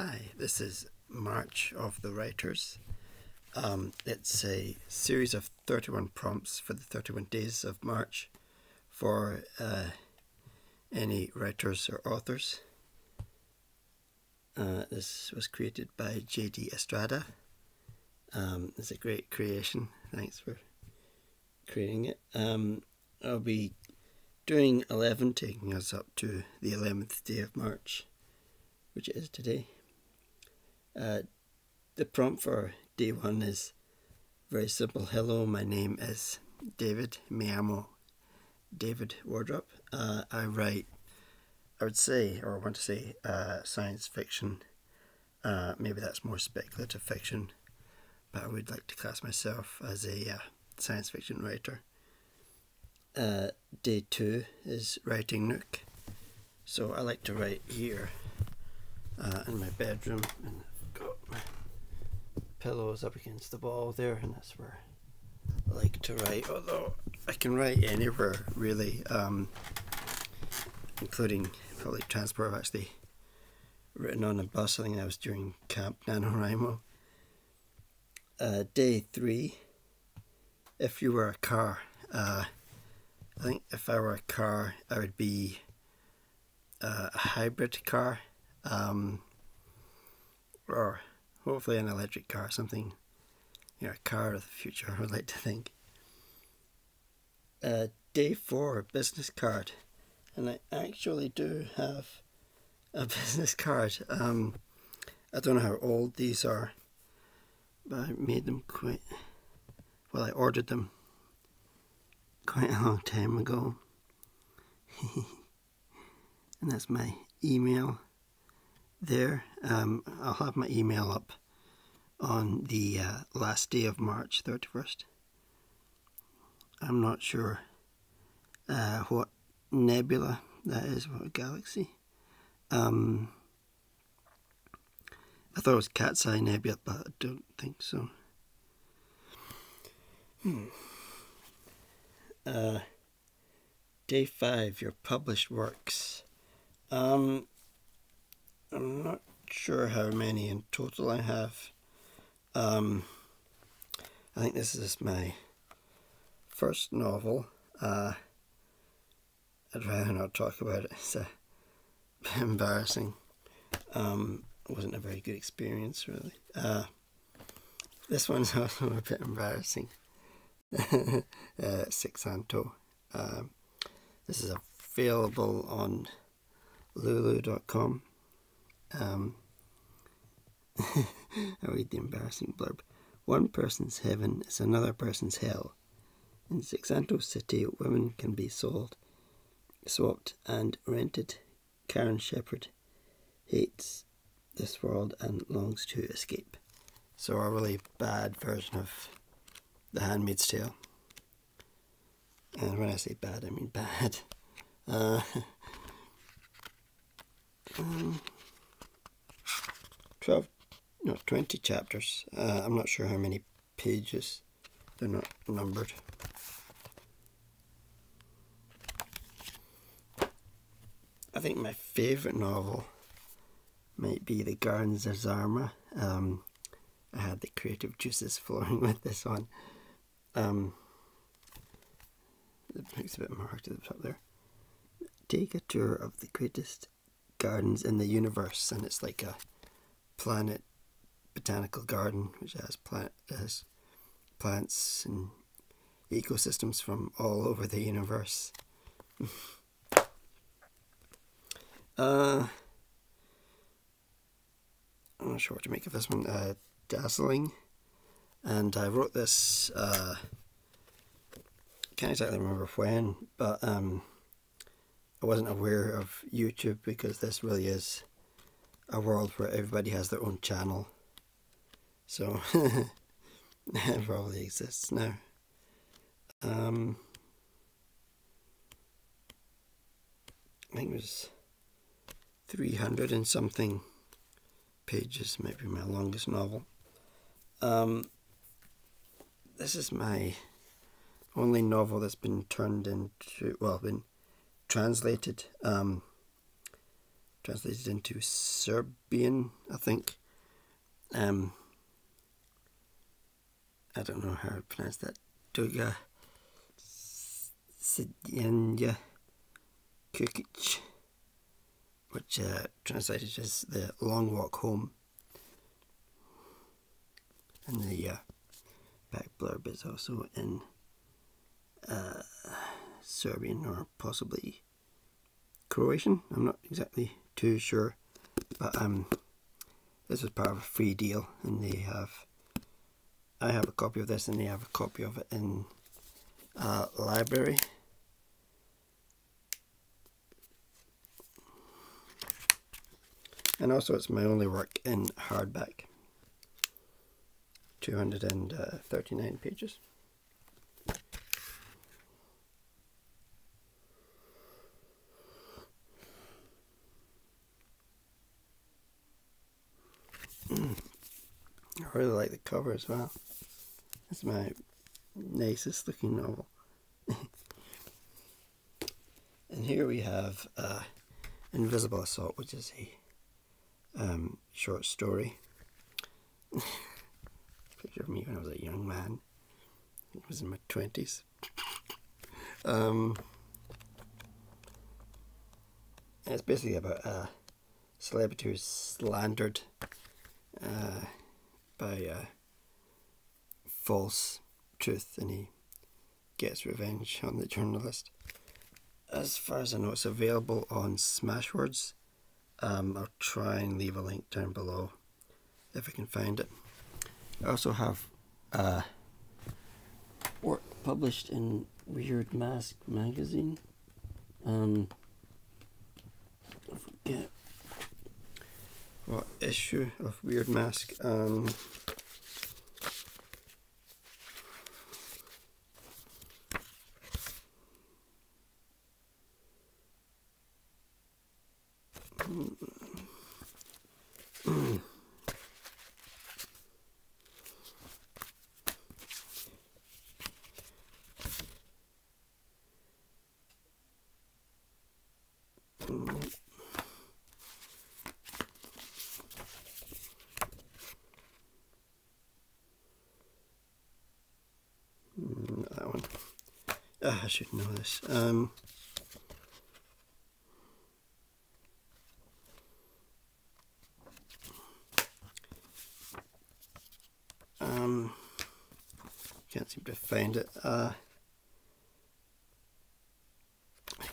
Hi, this is March of the Writers. It's a series of 31 prompts for the 31 days of March for any writers or authors. This was created by J.D. Estrada. It's a great creation. Thanks for creating it. I'll be doing 11, taking us up to the 11th day of March, which it is today. The prompt for day 1 is very simple. Hello, my name is David. Me llamo David Wardrop. I write, I would say, or want to say, science fiction. Maybe that's more speculative fiction, but I would like to class myself as a science fiction writer. Day 2 is writing nook. So I like to write here in my bedroom, and I've got my pillows up against the wall there, and that's where I like to write, although I can write anywhere really, including public transport. I've actually written on a bus. I think that was during Camp NaNoWriMo. Day 3, if you were a car. I think if I were a car, I would be a hybrid car, or hopefully an electric car, something, a car of the future, I would like to think. Day 4, business card, and I actually do have a business card. I don't know how old these are, but I made them I ordered them quite a long time ago. And that's my email there. I'll have my email up on the last day of March 31st. I'm not sure what nebula that is, what galaxy. I thought it was Cat's Eye Nebula, but I don't think so. Day 5, your published works. I'm not sure how many in total I have. I think this is my first novel. I'd rather not talk about it. It's a bit embarrassing. It wasn't a very good experience, really. This one's also a bit embarrassing. Sixanto. This is available on lulu.com. I'll read the embarrassing blurb. One person's heaven is another person's hell. In Sixanto City, women can be sold, swapped, and rented. Karen Shepherd hates this world and longs to escape. So a really bad version of The Handmaid's Tale. And when I say bad, I mean bad. 20 chapters. I'm not sure how many pages. They're not numbered. I think my favourite novel might be The Gardens of Zarma. I had the creative juices flowing with this one. The book's a bit marked at the top there. Take a tour of the greatest gardens in the universe, and it's like a planet botanical garden which has plants and ecosystems from all over the universe. I'm not sure what to make of this one. Dazzling, and I wrote this, can't exactly remember when, but I wasn't aware of YouTube, because this really is a world where everybody has their own channel, so it probably exists now. I think it was 300 and something pages, might be my longest novel. This is my only novel that's been turned into, been translated. translated into Serbian, I think. I don't know how to pronounce that. Duga Sidjanja Kukic, which translated as The Long Walk Home. And the back blurb is also in Serbian or possibly Croatian. I'm not exactly too sure, but this was part of a free deal, and I have a copy of this, and they have a copy of it in a library. And also it's my only work in hardback. 239 pages. I really like the cover as well. It's my nicest looking novel. And here we have Invisible Assault, which is a short story. Picture of me when I was a young man. I was in my 20s. It's basically about a celebrity who's slandered by false truth, and he gets revenge on the journalist. As far as I know, it's available on Smashwords. I'll try and leave a link down below if I can find it. I also have work published in Weird Mask magazine. I forget what issue of Weird Mask. Not that one. I should know this. Can't seem to find it. I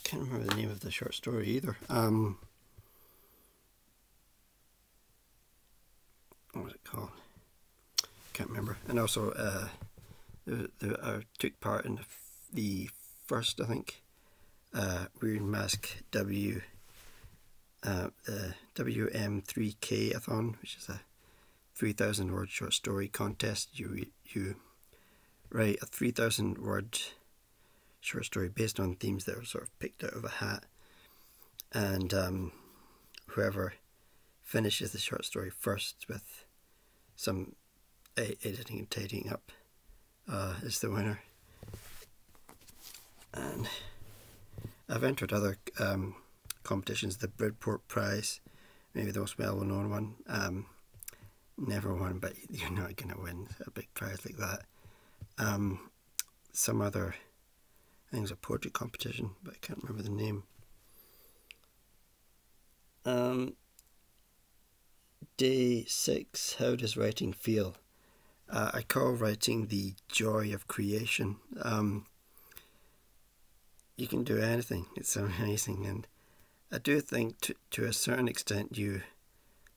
can't remember the name of the short story either. What was it called? Can't remember. And also, I took part in the first, I think, Weird Mask the WM3K-a-thon, which is a 3,000 word short story contest. You write a 3,000 word short story based on themes that are sort of picked out of a hat, and whoever finishes the short story first with some editing and tidying up is the winner. And I've entered other competitions, the Bridport Prize, maybe the most well-known one. Never won, but you're not going to win a big prize like that. Some other, I think it was a poetry competition, but I can't remember the name. Day 6, how does writing feel? I call writing the joy of creation. You can do anything, it's amazing, and I do think to a certain extent you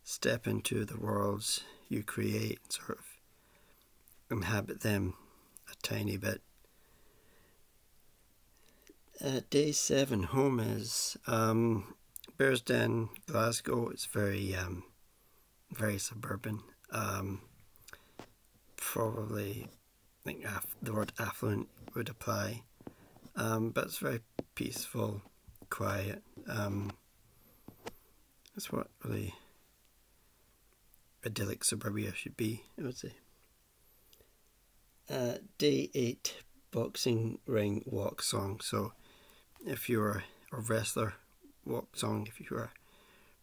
step into the worlds you create and sort of inhabit them a tiny bit. Day 7, home is Bearsden, Glasgow. It's very suburban. Probably, I think the word affluent would apply, but it's very peaceful, quiet. That's what really idyllic suburbia should be, I would say. Day 8, boxing ring walk song. So if you're a wrestler, walk song. If you're a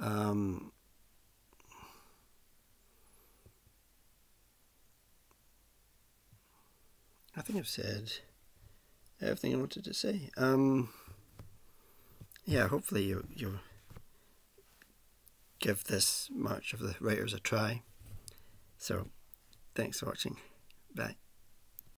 I think I've said everything I wanted to say. Yeah, hopefully you'll give this March of the Writers a try. So, thanks for watching. Bye.